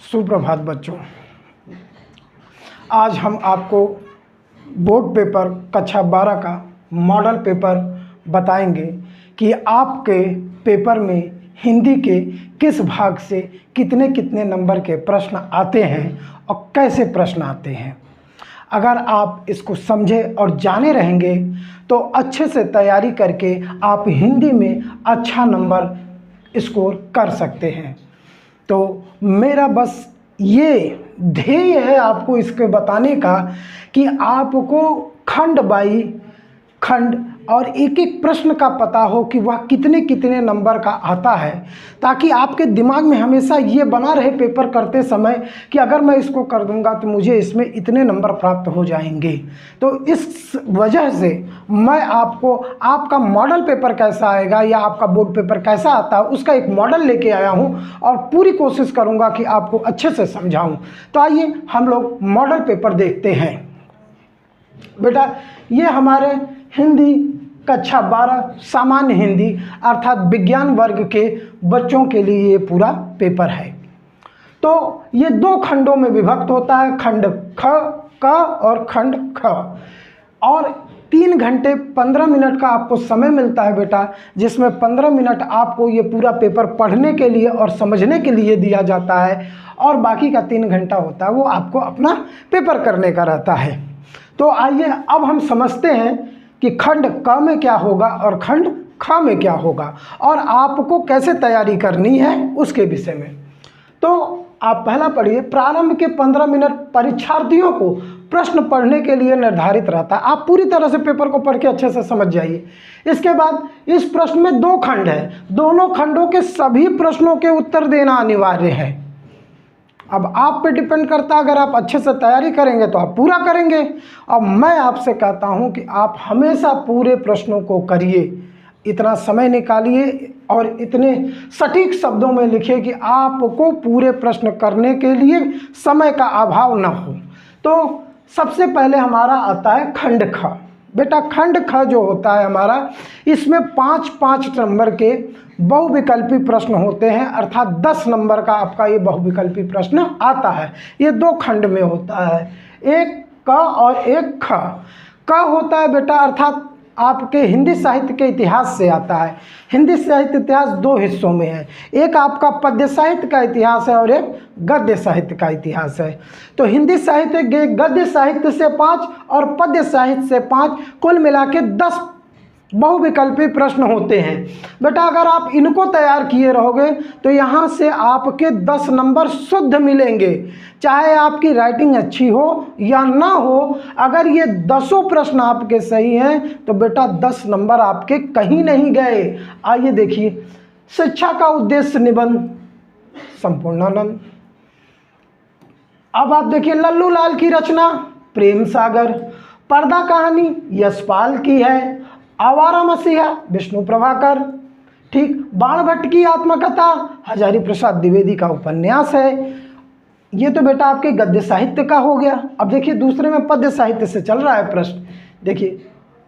सुप्रभात बच्चों। आज हम आपको बोर्ड पेपर कक्षा 12 का मॉडल पेपर बताएंगे कि आपके पेपर में हिंदी के किस भाग से कितने कितने नंबर के प्रश्न आते हैं और कैसे प्रश्न आते हैं। अगर आप इसको समझे और जाने रहेंगे तो अच्छे से तैयारी करके आप हिंदी में अच्छा नंबर स्कोर कर सकते हैं। तो मेरा बस ये ध्येय है आपको इसके बताने का कि आपको खंड बाई खंड और एक एक प्रश्न का पता हो कि वह कितने कितने नंबर का आता है, ताकि आपके दिमाग में हमेशा ये बना रहे पेपर करते समय कि अगर मैं इसको कर दूंगा तो मुझे इसमें इतने नंबर प्राप्त हो जाएंगे। तो इस वजह से मैं आपको आपका मॉडल पेपर कैसा आएगा या आपका बोर्ड पेपर कैसा आता है उसका एक मॉडल लेके आया हूँ और पूरी कोशिश करूँगा कि आपको अच्छे से समझाऊँ। तो आइए हम लोग मॉडल पेपर देखते हैं। बेटा ये हमारे हिंदी कक्षा 12 सामान्य हिंदी अर्थात विज्ञान वर्ग के बच्चों के लिए ये पूरा पेपर है। तो ये दो खंडों में विभक्त होता है, खंड ख क और खंड ख, और 3 घंटे 15 मिनट का आपको समय मिलता है बेटा, जिसमें 15 मिनट आपको ये पूरा पेपर पढ़ने के लिए और समझने के लिए दिया जाता है और बाकी का 3 घंटा होता है वो आपको अपना पेपर करने का रहता है। तो आइए अब हम समझते हैं कि खंड क में क्या होगा और खंड ख में क्या होगा और आपको कैसे तैयारी करनी है उसके विषय में। तो आप पहला पढ़िए। प्रारंभ के 15 मिनट परीक्षार्थियों को प्रश्न पढ़ने के लिए निर्धारित रहता है। आप पूरी तरह से पेपर को पढ़ के अच्छे से समझ जाइए। इसके बाद इस प्रश्न में 2 खंड है, दोनों खंडों के सभी प्रश्नों के उत्तर देना अनिवार्य है। अब आप पे डिपेंड करता है, अगर आप अच्छे से तैयारी करेंगे तो आप पूरा करेंगे। अब मैं आपसे कहता हूं कि आप हमेशा पूरे प्रश्नों को करिए, इतना समय निकालिए और इतने सटीक शब्दों में लिखिए कि आपको पूरे प्रश्न करने के लिए समय का अभाव न हो। तो सबसे पहले हमारा आता है खंड ख। बेटा खंड ख जो होता है हमारा, इसमें 5-5 नंबर के बहुविकल्पी प्रश्न होते हैं, अर्थात 10 नंबर का आपका ये बहुविकल्पी प्रश्न आता है। ये 2 खंड में होता है, एक क और एक ख। क होता है बेटा अर्थात आपके हिंदी साहित्य के इतिहास से आता है। हिंदी साहित्य इतिहास 2 हिस्सों में है, एक आपका पद्य साहित्य का इतिहास है और एक गद्य साहित्य का इतिहास है। तो हिंदी साहित्य गद्य साहित्य से 5 और पद्य साहित्य से 5, कुल मिला के 10 बहुविकल्पी प्रश्न होते हैं। बेटा अगर आप इनको तैयार किए रहोगे तो यहाँ से आपके 10 नंबर शुद्ध मिलेंगे, चाहे आपकी राइटिंग अच्छी हो या ना हो। अगर ये 10 प्रश्न आपके सही हैं तो बेटा 10 नंबर आपके कहीं नहीं गए। आइए देखिए, शिक्षा का उद्देश्य निबंध संपूर्णानंद। अब आप देखिए, लल्लू लाल की रचना प्रेम सागर। पर्दा कहानी यशपाल की है। आवारा मसीहा विष्णु प्रभाकर। ठीक। बाण भट्ट की आत्मकथा हजारी प्रसाद द्विवेदी का उपन्यास है। ये तो बेटा आपके गद्य साहित्य का हो गया। अब देखिए दूसरे में पद्य साहित्य से चल रहा है प्रश्न। देखिए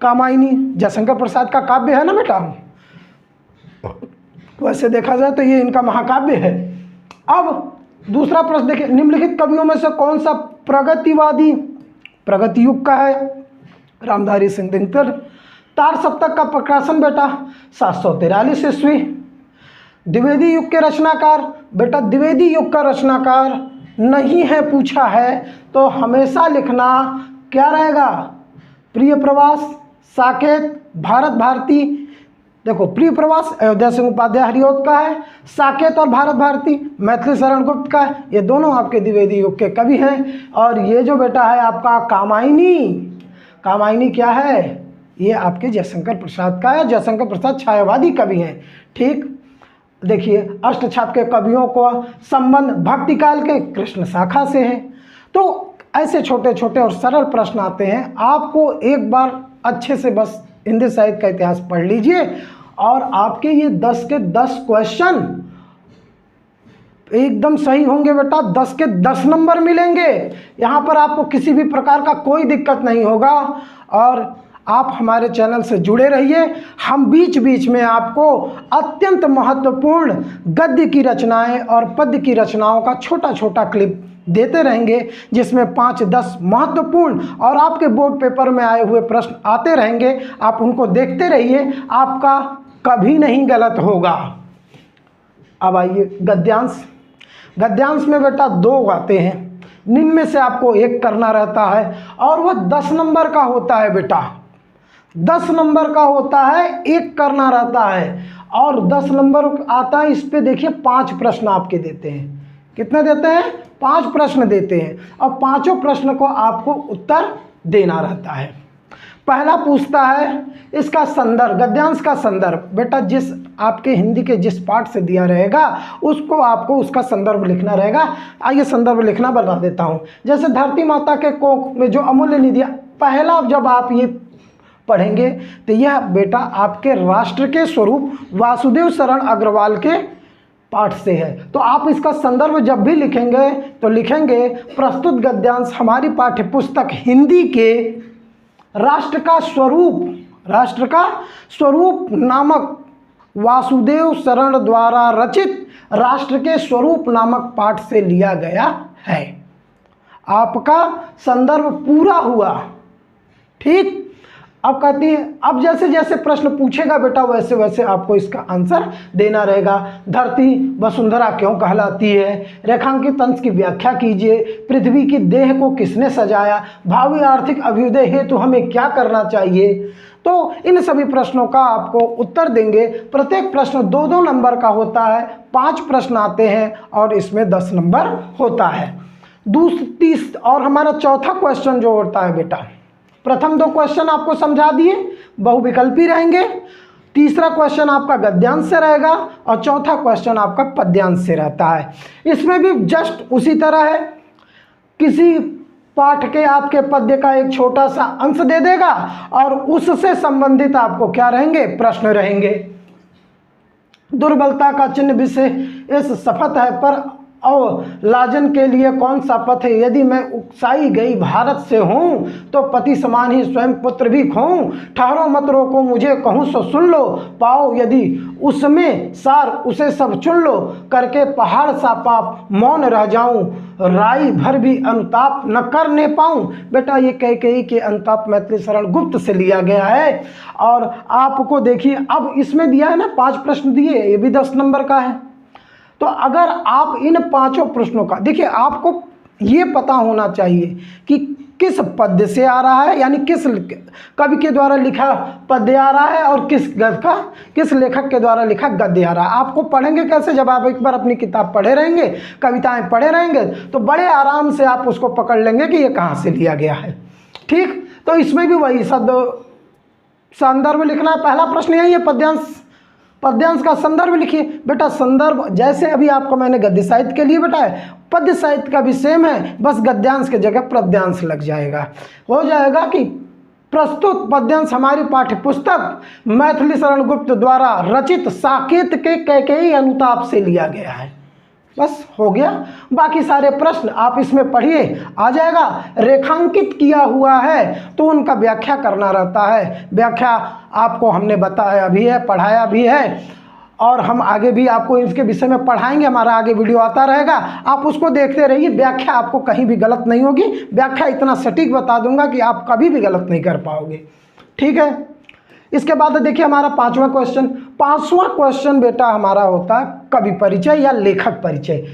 कामायनी जयशंकर प्रसाद का काव्य है ना बेटा, वैसे देखा जाए तो ये इनका महाकाव्य है। अब दूसरा प्रश्न देखिए, निम्नलिखित कवियों में से कौन सा प्रगतिवादी प्रगति युग का है? रामधारी सिंह दिनकर। तार सप्तक का प्रकाशन बेटा 743 ईस्वी। द्विवेदी युग के रचनाकार, बेटा द्विवेदी युग का रचनाकार नहीं है पूछा है तो हमेशा लिखना क्या रहेगा? प्रिय प्रवास, साकेत, भारत भारती। देखो प्रिय प्रवास अयोध्या सिंह उपाध्याय हरिऔध का है, साकेत और भारत भारती मैथिली शरण गुप्त का है। ये दोनों आपके द्विवेदी युग के कवि हैं। और ये जो बेटा है आपका कामायनी, कामायनी क्या है? ये आपके जयशंकर प्रसाद का है। जयशंकर प्रसाद छायावादी कवि हैं। ठीक। देखिए अष्टछाप के कवियों को संबंध भक्ति काल के कृष्ण शाखा से है। तो ऐसे छोटे छोटे और सरल प्रश्न आते हैं। आपको एक बार अच्छे से बस हिंदी साहित्य का इतिहास पढ़ लीजिए और आपके ये 10 के 10 क्वेश्चन एकदम सही होंगे बेटा। 10 के 10 नंबर मिलेंगे। यहाँ पर आपको किसी भी प्रकार का कोई दिक्कत नहीं होगा और आप हमारे चैनल से जुड़े रहिए। हम बीच बीच में आपको अत्यंत महत्वपूर्ण गद्य की रचनाएं और पद्य की रचनाओं का छोटा छोटा क्लिप देते रहेंगे, जिसमें 5-10 महत्वपूर्ण और आपके बोर्ड पेपर में आए हुए प्रश्न आते रहेंगे। आप उनको देखते रहिए, आपका कभी नहीं गलत होगा। अब आइए गद्यांश। गद्यांश में बेटा 2 आते हैं, निम्न से आपको 1 करना रहता है और वह 10 नंबर का होता है बेटा। 10 नंबर का होता है, 1 करना रहता है और 10 नंबर आता है। इस पे देखिए 5 प्रश्न आपके देते हैं। कितने देते हैं? 5 प्रश्न देते हैं और 5 प्रश्न को आपको उत्तर देना रहता है। पहला पूछता है इसका संदर्भ, गद्यांश का संदर्भ। बेटा जिस आपके हिंदी के जिस पाठ से दिया रहेगा उसको आपको उसका संदर्भ लिखना रहेगा। आइए संदर्भ लिखना बता देता हूँ। जैसे धरती माता के कोख में जो अमूल्य निधि, पहला जब आप ये पढ़ेंगे तो यह बेटा आपके राष्ट्र के स्वरूप वासुदेव शरण अग्रवाल के पाठ से है। तो आप इसका संदर्भ जब भी लिखेंगे तो लिखेंगे प्रस्तुत गद्यांश हमारी पाठ्य पुस्तक हिंदी के राष्ट्र का स्वरूप नामक वासुदेव शरण द्वारा रचित राष्ट्र के स्वरूप नामक पाठ से लिया गया है। आपका संदर्भ पूरा हुआ। ठीक, अब कहती है, अब जैसे जैसे प्रश्न पूछेगा बेटा वैसे वैसे आपको इसका आंसर देना रहेगा। धरती वसुंधरा क्यों कहलाती है? रेखांकित अंश की व्याख्या कीजिए। पृथ्वी की देह को किसने सजाया? भावी आर्थिक अभ्युदय हेतु हमें क्या करना चाहिए? तो इन सभी प्रश्नों का आपको उत्तर देंगे। प्रत्येक प्रश्न 2-2 नंबर का होता है। 5 प्रश्न आते हैं और इसमें 10 नंबर होता है। और हमारा चौथा क्वेश्चन जो होता है बेटा, प्रथम 2 क्वेश्चन आपको समझा दिए, बहुविकल्पी रहेंगे। तीसरा क्वेश्चन आपका गद्यांश से रहेगा और चौथा क्वेश्चन आपका पद्यांश से रहता है। इसमें भी जस्ट उसी तरह है, किसी पाठ के आपके पद्य का एक छोटा सा अंश दे देगा और उससे संबंधित आपको क्या रहेंगे? प्रश्न रहेंगे। दुर्बलता का चिन्ह विषय इस शपथ है पर और लाजन के लिए कौन सा पथ है? यदि मैं उकसाई गई भारत से हूँ तो पति समान ही स्वयं पुत्र भी खोऊं। ठहरो मत रोको मुझे कहूँ सो सुन लो, पाओ यदि उसमें सार उसे सब चुन लो। करके पहाड़ सा पाप मौन रह जाऊं, राई भर भी अनुताप न करने पाऊं। बेटा ये कैकेयी के अनुताप मैथिली शरण गुप्त से लिया गया है। और आपको देखिए अब इसमें दिया है ना 5 प्रश्न दिए, ये भी 10 नंबर का है। तो अगर आप इन 5 प्रश्नों का देखिए, आपको ये पता होना चाहिए कि किस पद्य से आ रहा है, यानी किस कवि के द्वारा लिखा पद्य आ रहा है और किस लेखक के द्वारा लिखा गद्य आ रहा है। आपको पढ़ेंगे कैसे? जब आप एक बार अपनी किताब पढ़े रहेंगे, कविताएं पढ़े रहेंगे तो बड़े आराम से आप उसको पकड़ लेंगे कि ये कहाँ से लिया गया है। ठीक, तो इसमें भी वही संदर्भ लिखना है। पहला प्रश्न यही है, पद्यांश का संदर्भ लिखिए। बेटा संदर्भ जैसे अभी आपको मैंने गद्य साहित्य के लिए बताया, पद्य साहित्य का भी सेम है, बस गद्यांश के जगह पद्यांश लग जाएगा। हो जाएगा कि प्रस्तुत पद्यांश हमारी पाठ्य पुस्तक मैथिली शरण गुप्त द्वारा रचित साकेत के कैकेयी अनुताप से लिया गया है। बस हो गया। बाकी सारे प्रश्न आप इसमें पढ़िए, आ जाएगा। रेखांकित किया हुआ है तो उनका व्याख्या करना रहता है। व्याख्या आपको हमने बताया भी है, पढ़ाया भी है और हम आगे भी आपको इसके विषय में पढ़ाएंगे। हमारा आगे वीडियो आता रहेगा, आप उसको देखते रहिए। व्याख्या आपको कहीं भी गलत नहीं होगी। व्याख्या इतना सटीक बता दूंगा कि आप कभी भी गलत नहीं कर पाओगे। ठीक है, इसके बाद देखिए हमारा 5वां क्वेश्चन। 5वां क्वेश्चन बेटा हमारा होता है कवि परिचय या लेखक परिचय।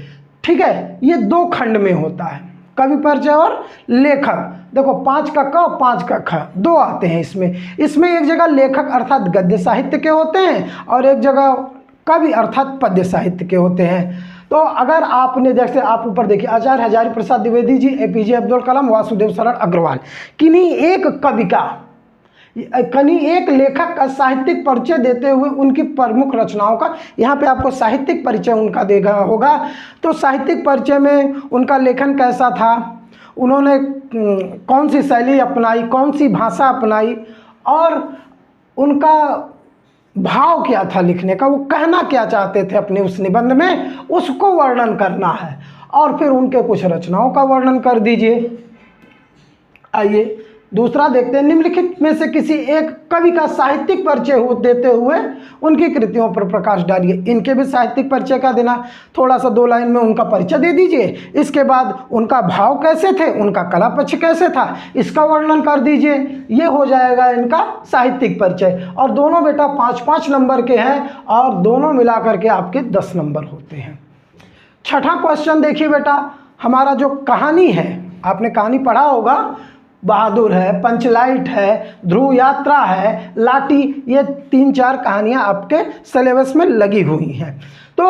ठीक है, ये 2 खंड में होता है, कवि परिचय और लेखक। देखो 5 का क 5 का ख 2 आते हैं इसमें एक जगह लेखक अर्थात गद्य साहित्य के होते हैं और एक जगह कवि अर्थात पद्य साहित्य के होते हैं। तो अगर आपने जैसे आप ऊपर देखिए, आचार्य हजारी प्रसाद द्विवेदी जी, APJ अब्दुल कलाम, वासुदेव शरण अग्रवाल, किन्हीं एक कवि का, कहीं एक लेखक का साहित्यिक परिचय देते हुए उनकी प्रमुख रचनाओं का, यहाँ पे आपको साहित्यिक परिचय उनका देगा होगा। तो साहित्यिक परिचय में उनका लेखन कैसा था, उन्होंने कौन सी शैली अपनाई, कौन सी भाषा अपनाई और उनका भाव क्या था लिखने का, वो कहना क्या चाहते थे अपने उस निबंध में, उसको वर्णन करना है। और फिर उनके कुछ रचनाओं का वर्णन कर दीजिए। आइए दूसरा देखते हैं, निम्नलिखित में से किसी एक कवि का साहित्यिक परिचय देते हुए उनकी कृतियों पर प्रकाश डालिए। इनके भी साहित्यिक परिचय का देना, थोड़ा सा 2 लाइन में उनका परिचय दे दीजिए। इसके बाद उनका भाव कैसे थे, उनका कला पक्ष कैसे था, इसका वर्णन कर दीजिए। ये हो जाएगा इनका साहित्यिक परिचय। और दोनों बेटा 5-5 नंबर के हैं और दोनों मिलाकर के आपके 10 नंबर होते हैं। छठा क्वेश्चन देखिए बेटा, हमारा जो कहानी है, आपने कहानी पढ़ा होगा, बहादुर है, पंचलाइट है, ध्रुव यात्रा है, लाठी, ये 3-4 कहानियाँ आपके सिलेबस में लगी हुई हैं। तो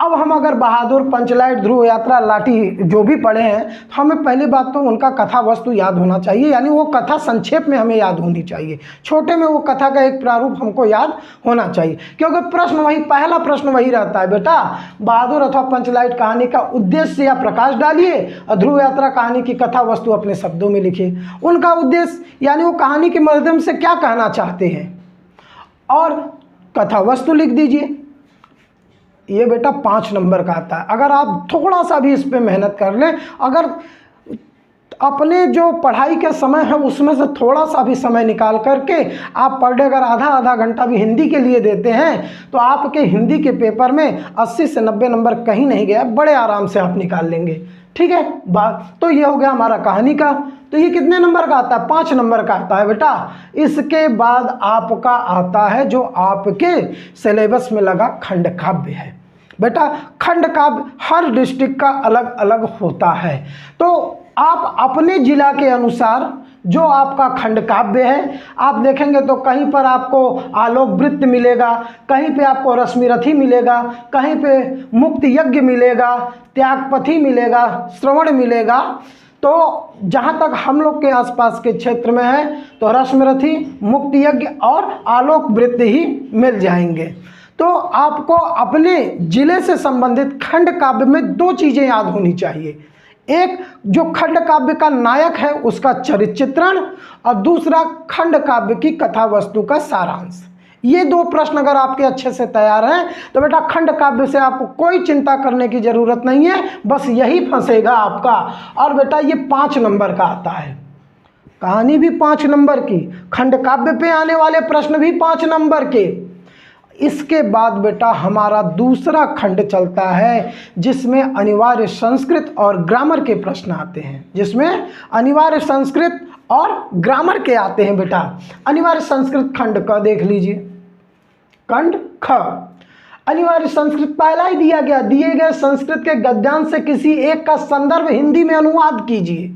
अब हम अगर बहादुर, पंचलाइट, ध्रुव यात्रा, लाठी जो भी पढ़े हैं, तो हमें पहली बात तो उनका कथा वस्तु याद होना चाहिए, यानी वो कथा संक्षेप में हमें याद होनी चाहिए। छोटे में वो कथा का एक प्रारूप हमको याद होना चाहिए, क्योंकि प्रश्न वही, पहला प्रश्न वही रहता है बेटा, बहादुर अथवा पंचलाइट कहानी का उद्देश्य या प्रकाश डालिए और ध्रुव यात्रा कहानी की कथा वस्तु अपने शब्दों में लिखिए। उनका उद्देश्य यानी वो कहानी के माध्यम से क्या कहना चाहते हैं और कथा वस्तु लिख दीजिए। ये बेटा 5 नंबर का आता है। अगर आप थोड़ा सा भी इस पे मेहनत कर लें, अगर अपने जो पढ़ाई का समय है उसमें से थोड़ा सा भी समय निकाल करके आप पर डे अगर आधा घंटा भी हिंदी के लिए देते हैं, तो आपके हिंदी के पेपर में 80 से 90 नंबर कहीं नहीं गया, बड़े आराम से आप निकाल लेंगे। ठीक है बात, तो ये हो गया हमारा कहानी का। तो ये कितने नंबर का आता है? 5 नंबर का आता है बेटा। इसके बाद आपका आता है जो आपके सिलेबस में लगा खंड काव्य है। बेटा खंड काव्य हर डिस्ट्रिक्ट का अलग अलग होता है, तो आप अपने जिला के अनुसार जो आपका खंड काव्य है, आप देखेंगे तो कहीं पर आपको आलोक वृत्त मिलेगा, कहीं पे आपको रश्मिरथी मिलेगा, कहीं पे मुक्त यज्ञ मिलेगा, त्यागपथी मिलेगा, श्रवण मिलेगा। तो जहाँ तक हम लोग के आसपास के क्षेत्र में है तो रश्मिरथी, मुक्त यज्ञ और आलोक वृत्त ही मिल जाएंगे। तो आपको अपने जिले से संबंधित खंड काव्य में 2 चीज़ें याद होनी चाहिए। एक जो खंड काव्य का नायक है उसका चरित्र चित्रण, और दूसरा खंड काव्य की कथा वस्तु का सारांश। ये 2 प्रश्न अगर आपके अच्छे से तैयार हैं तो बेटा खंड काव्य से आपको कोई चिंता करने की ज़रूरत नहीं है, बस यही फंसेगा आपका। और बेटा ये 5 नंबर का आता है, कहानी भी 5 नंबर की, खंड काव्य पे आने वाले प्रश्न भी 5 नंबर के। इसके बाद बेटा हमारा दूसरा खंड चलता है जिसमें अनिवार्य संस्कृत और ग्रामर के प्रश्न आते हैं, जिसमें अनिवार्य संस्कृत और ग्रामर के आते हैं बेटा। अनिवार्य संस्कृत खंड का देख लीजिए, खंड ख, अनिवार्य संस्कृत पहला ही दिया गया, दिए गए संस्कृत के गद्यांश से किसी एक का संदर्भ हिंदी में अनुवाद कीजिए।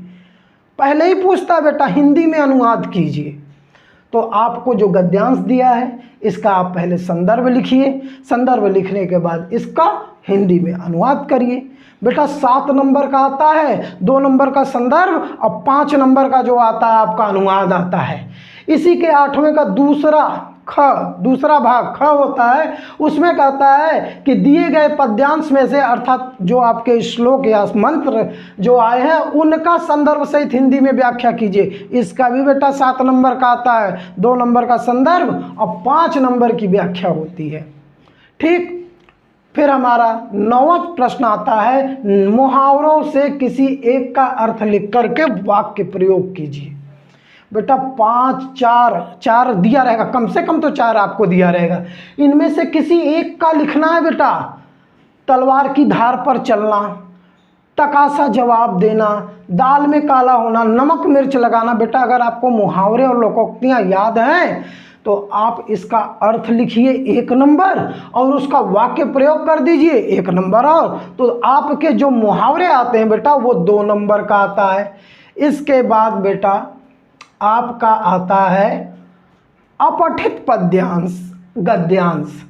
पहले ही पूछता बेटा हिंदी में अनुवाद कीजिए, तो आपको जो गद्यांश दिया है इसका आप पहले संदर्भ लिखिए, संदर्भ लिखने के बाद इसका हिंदी में अनुवाद करिए। बेटा 7 नंबर का आता है, 2 नंबर का संदर्भ और 5 नंबर का जो आता है आपका अनुवाद आता है। इसी के 8वें का दूसरा भाग ख होता है, उसमें कहता है कि दिए गए पद्यांश में से, अर्थात जो आपके श्लोक या मंत्र जो आए हैं उनका संदर्भ सहित हिंदी में व्याख्या कीजिए। इसका भी बेटा 7 नंबर का आता है, 2 नंबर का संदर्भ और 5 नंबर की व्याख्या होती है। ठीक, फिर हमारा 9वां प्रश्न आता है, मुहावरों से किसी एक का अर्थ लिख करके वाक्य प्रयोग कीजिए। बेटा 5, 4 दिया रहेगा, कम से कम तो 4 आपको दिया रहेगा, इनमें से किसी एक का लिखना है बेटा। तलवार की धार पर चलना, टकासा जवाब देना, दाल में काला होना, नमक मिर्च लगाना। बेटा अगर आपको मुहावरे और लोकोक्तियाँ याद हैं तो आप इसका अर्थ लिखिए 1 नंबर और उसका वाक्य प्रयोग कर दीजिए 1 नंबर, और तो आपके जो मुहावरे आते हैं बेटा वो 2 नंबर का आता है। इसके बाद बेटा आपका आता है अपठित पद्यांश, गद्यांश।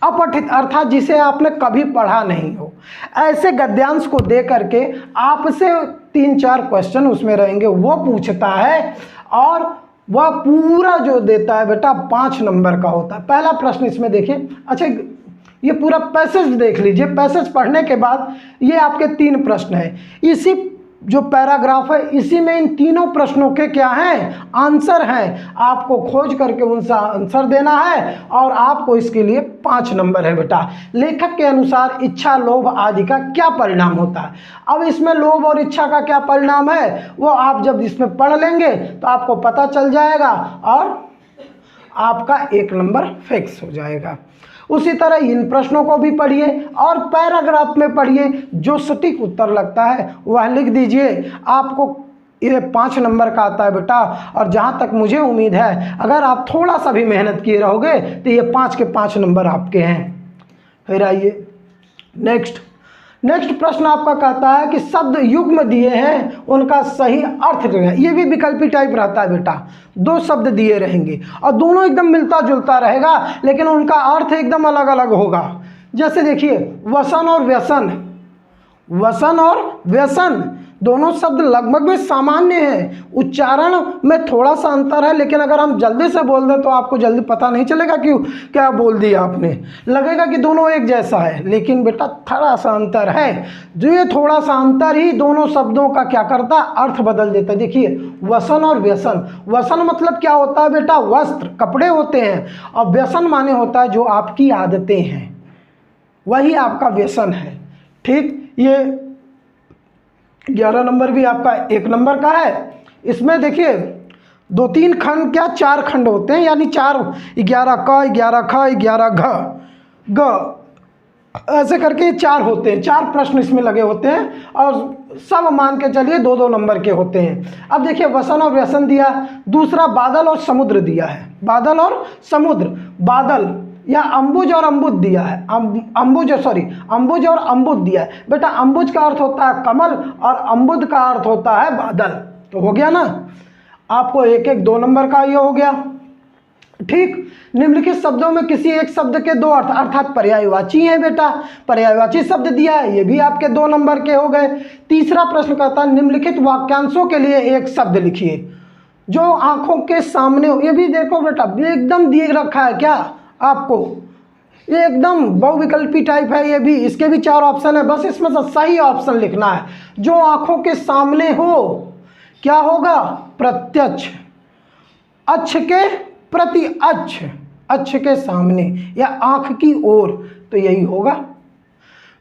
अपठित अर्थात जिसे आपने कभी पढ़ा नहीं हो, ऐसे गद्यांश को दे करके आपसे 3-4 क्वेश्चन उसमें रहेंगे, वो पूछता है और वह पूरा जो देता है बेटा 5 नंबर का होता है। पहला प्रश्न इसमें देखिए, अच्छा ये पूरा पैसेज देख लीजिए। पैसेज पढ़ने के बाद ये आपके 3 प्रश्न हैं। इसी जो पैराग्राफ है इसी में इन तीनों प्रश्नों के क्या हैं, आंसर हैं। आपको खोज करके उनका आंसर देना है और आपको इसके लिए 5 नंबर है बेटा। लेखक के अनुसार इच्छा, लोभ आदि का क्या परिणाम होता है। अब इसमें लोभ और इच्छा का क्या परिणाम है वो आप जब इसमें पढ़ लेंगे तो आपको पता चल जाएगा और आपका 1 नंबर फिक्स हो जाएगा। उसी तरह इन प्रश्नों को भी पढ़िए और पैराग्राफ में पढ़िए, जो सटीक उत्तर लगता है वह लिख दीजिए। आपको ये 5 नंबर का आता है बेटा। और जहाँ तक मुझे उम्मीद है अगर आप थोड़ा सा भी मेहनत किए रहोगे तो ये 5 के 5 नंबर आपके हैं। फिर आइए नेक्स्ट प्रश्न आपका कहता है कि शब्द युग्म दिए हैं उनका सही अर्थ क्या है। ये भी विकल्पी टाइप रहता है बेटा। 2 शब्द दिए रहेंगे और दोनों एकदम मिलता जुलता रहेगा लेकिन उनका अर्थ एकदम अलग अलग होगा। जैसे देखिए वसन और व्यसन, वसन और व्यसन दोनों शब्द लगभग में सामान्य हैं, उच्चारण में थोड़ा सा अंतर है, लेकिन अगर हम जल्दी से बोल दें तो आपको जल्दी पता नहीं चलेगा कि क्या बोल दिया आपने, लगेगा कि दोनों एक जैसा है, लेकिन बेटा थोड़ा सा अंतर है। जो ये थोड़ा सा अंतर ही दोनों शब्दों का क्या करता है, अर्थ बदल देता है। देखिए वसन और व्यसन, वसन मतलब क्या होता है बेटा, वस्त्र कपड़े होते हैं, और व्यसन माने होता है जो आपकी आदतें हैं, वही आपका व्यसन है। ठीक, ये 11 नंबर भी आपका 1 नंबर का है। इसमें देखिए 2-3 खंड क्या 4 खंड होते हैं, यानी 4 11 क 11 ख 11 घ ग ऐसे करके 4 होते हैं। 4 प्रश्न इसमें लगे होते हैं और सब मान के चलिए 2-2 नंबर के होते हैं। अब देखिए वसन और व्यसन दिया, दूसरा बादल और समुद्र दिया है, बादल और समुद्र, बादल या अम्बुज और अम्बुद दिया है, अम्बुज और अम्बुद दिया है। बेटा अम्बुज का अर्थ होता है कमल और अम्बुद का अर्थ होता है बादल। तो हो गया ना, आपको 1-1 2 नंबर का ये हो गया। ठीक, निम्नलिखित शब्दों में किसी एक शब्द के 2 अर्थ अर्थात पर्यायवाची हैं बेटा, पर्यायवाची शब्द दिया है, ये भी आपके 2 नंबर के हो गए। तीसरा प्रश्न कहता है निम्नलिखित वाक्यांशों के लिए एक शब्द लिखिए जो आंखों के सामने हो। ये भी देखो बेटा एकदम दिए रखा है क्या आपको, ये एकदम बहुविकल्पी टाइप है ये भी, इसके भी 4 ऑप्शन है, बस इसमें से सही ऑप्शन लिखना है। जो आंखों के सामने हो क्या होगा, प्रत्यक्ष, अक्ष के प्रति अक्ष, अक्ष के सामने या आंख की ओर, तो यही होगा।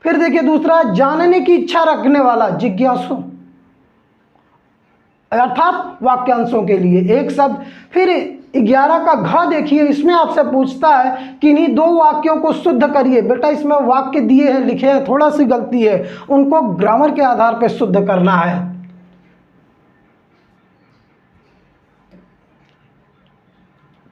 फिर देखिए दूसरा, जानने की इच्छा रखने वाला, जिज्ञासु, अर्थात वाक्यांशों के लिए एक शब्द। फिर 11 का घ देखिए, इसमें आपसे पूछता है कि इन्हीं 2 वाक्यों को शुद्ध करिए। बेटा इसमें वाक्य दिए हैं, लिखे हैं, थोड़ा सी गलती है, उनको ग्रामर के आधार पर शुद्ध करना है।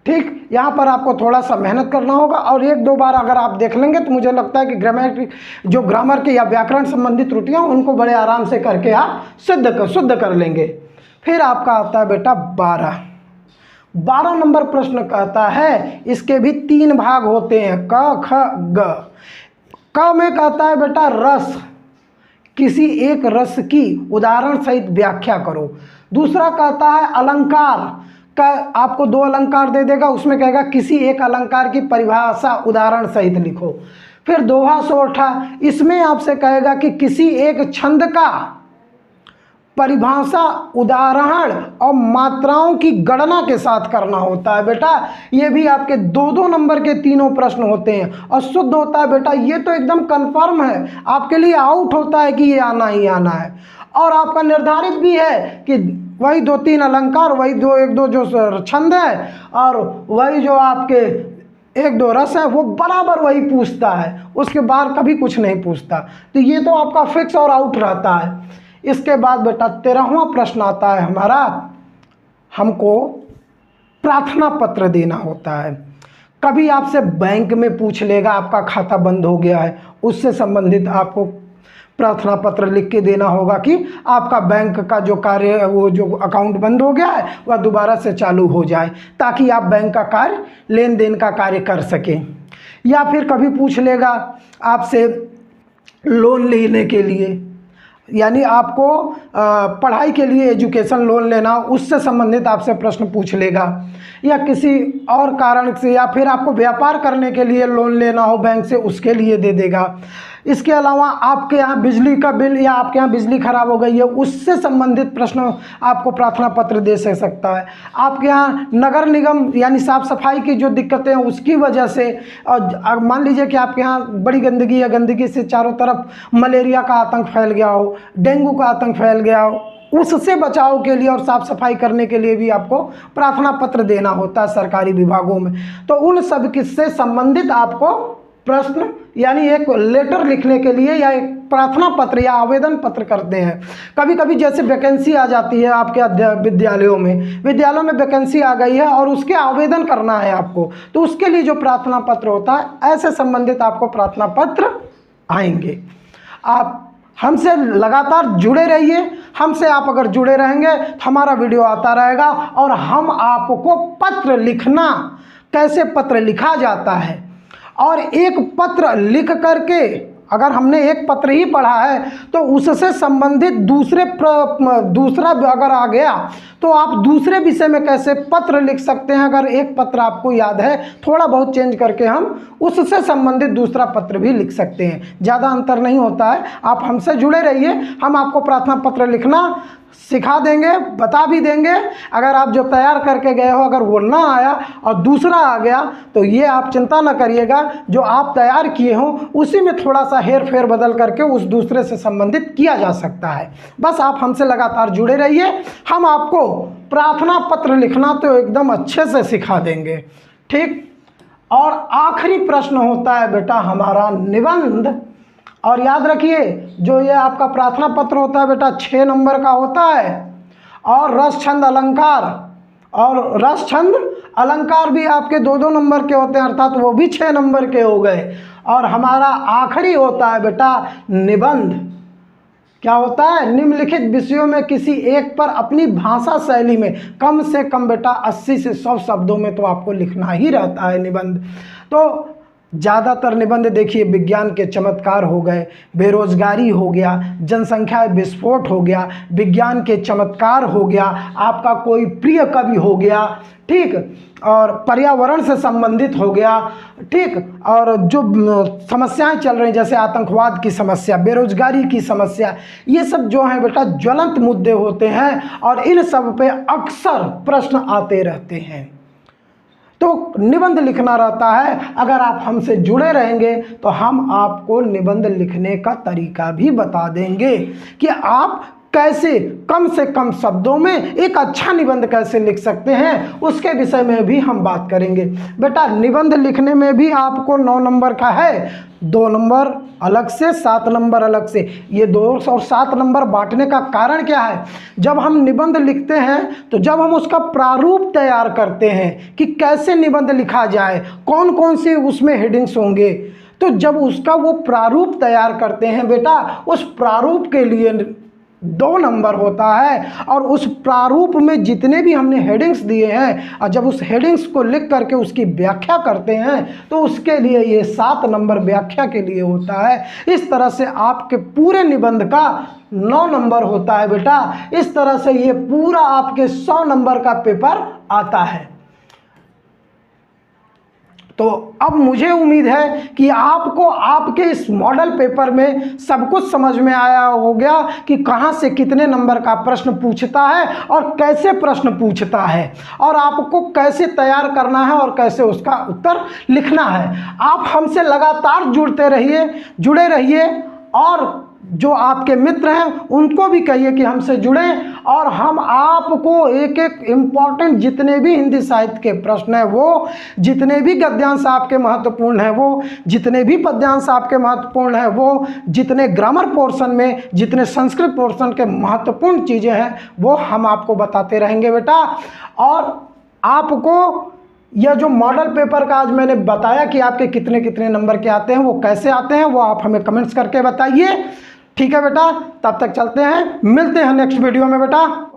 ठीक, यहाँ पर आपको थोड़ा सा मेहनत करना होगा और 1-2 बार अगर आप देख लेंगे तो मुझे लगता है कि जो ग्रामर के या व्याकरण संबंधी त्रुटियाँ उनको बड़े आराम से करके आप शुद्ध कर लेंगे। फिर आपका आता है बेटा 12 नंबर प्रश्न कहता है, इसके भी 3 भाग होते हैं, क ख ग। क में कहता है बेटा रस, किसी एक रस की उदाहरण सहित व्याख्या करो। दूसरा कहता है अलंकार का, आपको 2 अलंकार दे देगा, उसमें कहेगा किसी एक अलंकार की परिभाषा उदाहरण सहित लिखो। फिर दोहा सोरठा, इसमें आपसे कहेगा कि किसी एक छंद का परिभाषा उदाहरण और मात्राओं की गणना के साथ करना होता है। बेटा ये भी आपके 2-2 नंबर के तीनों प्रश्न होते हैं और शुद्ध होता है बेटा, ये तो एकदम कंफर्म है, आपके लिए आउट होता है कि ये आना ही आना है। और आपका निर्धारित भी है कि वही 2-3 अलंकार, वही 1-2 जो छंद है और वही जो आपके 1-2 रस है, वो बराबर वही पूछता है, उसके बाद कभी कुछ नहीं पूछता। तो ये तो आपका फिक्स और आउट रहता है। इसके बाद बेटा 13वां प्रश्न आता है हमारा, हमको प्रार्थना पत्र देना होता है। कभी आपसे बैंक में पूछ लेगा आपका खाता बंद हो गया है, उससे संबंधित आपको प्रार्थना पत्र लिख के देना होगा कि आपका बैंक का जो कार्य, वो जो अकाउंट बंद हो गया है वह दोबारा से चालू हो जाए, ताकि आप बैंक का कार्य, लेन देन का कार्य कर सकें। या फिर कभी पूछ लेगा आपसे लोन लेने के लिए, यानी आपको पढ़ाई के लिए एजुकेशन लोन लेना, उससे संबंधित आपसे प्रश्न पूछ लेगा। या किसी और कारण से, या फिर आपको व्यापार करने के लिए लोन लेना हो बैंक से, उसके लिए दे देगा। इसके अलावा आपके यहाँ बिजली का बिल या आपके यहाँ बिजली खराब हो गई है, उससे संबंधित प्रश्न आपको प्रार्थना पत्र दे सकता है। आपके यहाँ नगर निगम यानी साफ सफाई की जो दिक्कतें हैं उसकी वजह से, और मान लीजिए कि आपके यहाँ बड़ी गंदगी या गंदगी से चारों तरफ मलेरिया का आतंक फैल गया हो, डेंगू का आतंक फैल गया हो, उससे बचाव के लिए और साफ़ सफाई करने के लिए भी आपको प्रार्थना पत्र देना होता है सरकारी विभागों में। तो उन सब किससे संबंधित आपको प्रश्न यानी एक लेटर लिखने के लिए या एक प्रार्थना पत्र या आवेदन पत्र करते हैं। कभी कभी जैसे वैकेंसी आ जाती है आपके विद्यालयों में वैकेंसी आ गई है और उसके आवेदन करना है आपको, तो उसके लिए जो प्रार्थना पत्र होता है, ऐसे संबंधित आपको प्रार्थना पत्र आएंगे। आप हमसे लगातार जुड़े रहिए। हमसे आप अगर जुड़े रहेंगे तो हमारा वीडियो आता रहेगा और हम आपको पत्र लिखना, कैसे पत्र लिखा जाता है, और एक पत्र लिख करके अगर हमने एक पत्र ही पढ़ा है तो उससे संबंधित दूसरा अगर आ गया तो आप दूसरे विषय में कैसे पत्र लिख सकते हैं। अगर एक पत्र आपको याद है, थोड़ा बहुत चेंज करके हम उससे संबंधित दूसरा पत्र भी लिख सकते हैं, ज़्यादा अंतर नहीं होता है। आप हमसे जुड़े रहिए, हम आपको प्रार्थना पत्र लिखना सिखा देंगे, बता भी देंगे। अगर आप जो तैयार करके गए हो अगर वो ना आया और दूसरा आ गया तो ये आप चिंता ना करिएगा, जो आप तैयार किए हो उसी में थोड़ा सा हेर फेर बदल करके उस दूसरे से संबंधित किया जा सकता है। बस आप हमसे लगातार जुड़े रहिए, हम आपको प्रार्थना पत्र लिखना तो एकदम अच्छे से सिखा देंगे, ठीक। और आखिरी प्रश्न होता है बेटा हमारा निबंध। और याद रखिए, जो ये आपका प्रार्थना पत्र होता है बेटा 6 नंबर का होता है, और रस छंद अलंकार भी आपके 2-2 नंबर के होते हैं, अर्थात वो भी 6 नंबर के हो गए। और हमारा आखिरी होता है बेटा निबंध। क्या होता है? निम्नलिखित विषयों में किसी एक पर अपनी भाषा शैली में कम से कम बेटा 80 से 100 शब्दों में तो आपको लिखना ही रहता है निबंध। तो ज़्यादातर निबंध देखिए विज्ञान के चमत्कार हो गए, बेरोजगारी हो गया, जनसंख्या विस्फोट हो गया, विज्ञान के चमत्कार हो गया, आपका कोई प्रिय कवि हो गया, ठीक, और पर्यावरण से संबंधित हो गया, ठीक, और जो समस्याएं चल रही जैसे आतंकवाद की समस्या, बेरोजगारी की समस्या, ये सब जो है बेटा ज्वलंत मुद्दे होते हैं और इन सब पे अक्सर प्रश्न आते रहते हैं। तो निबंध लिखना रहता है। अगर आप हमसे जुड़े रहेंगे तो हम आपको निबंध लिखने का तरीका भी बता देंगे कि आप कैसे कम से कम शब्दों में एक अच्छा निबंध कैसे लिख सकते हैं, उसके विषय में भी हम बात करेंगे। बेटा निबंध लिखने में भी आपको 9 नंबर का है, 2 नंबर अलग से, 7 नंबर अलग से। ये 2 और 7 नंबर बांटने का कारण क्या है? जब हम निबंध लिखते हैं तो जब हम उसका प्रारूप तैयार करते हैं कि कैसे निबंध लिखा जाए, कौन कौन से उसमें हेडिंग्स होंगे, तो जब उसका वो प्रारूप तैयार करते हैं बेटा, उस प्रारूप के लिए 2 नंबर होता है। और उस प्रारूप में जितने भी हमने हेडिंग्स दिए हैं और जब उस हेडिंग्स को लिख करके उसकी व्याख्या करते हैं तो उसके लिए ये 7 नंबर व्याख्या के लिए होता है। इस तरह से आपके पूरे निबंध का 9 नंबर होता है बेटा। इस तरह से ये पूरा आपके 100 नंबर का पेपर आता है। तो अब मुझे उम्मीद है कि आपको आपके इस मॉडल पेपर में सब कुछ समझ में आया हो गया कि कहां से कितने नंबर का प्रश्न पूछता है और कैसे प्रश्न पूछता है और आपको कैसे तैयार करना है और कैसे उसका उत्तर लिखना है। आप हमसे लगातार जुड़े रहिए और जो आपके मित्र हैं उनको भी कहिए कि हमसे जुड़ें और हम आपको एक एक इम्पॉर्टेंट जितने भी हिंदी साहित्य के प्रश्न हैं वो, जितने भी गद्यांश आपके महत्वपूर्ण हैं वो, जितने भी पद्यांश आपके महत्वपूर्ण हैं वो, जितने ग्रामर पोर्शन में, जितने संस्कृत पोर्शन के महत्वपूर्ण चीज़ें हैं वो हम आपको बताते रहेंगे बेटा। और आपको यह जो मॉडल पेपर का आज मैंने बताया कि आपके कितने कितने नंबर के आते हैं, वो कैसे आते हैं, वो आप हमें कमेंट्स करके बताइए। ठीक है बेटा, तब तक चलते हैं, मिलते हैं नेक्स्ट वीडियो में बेटा।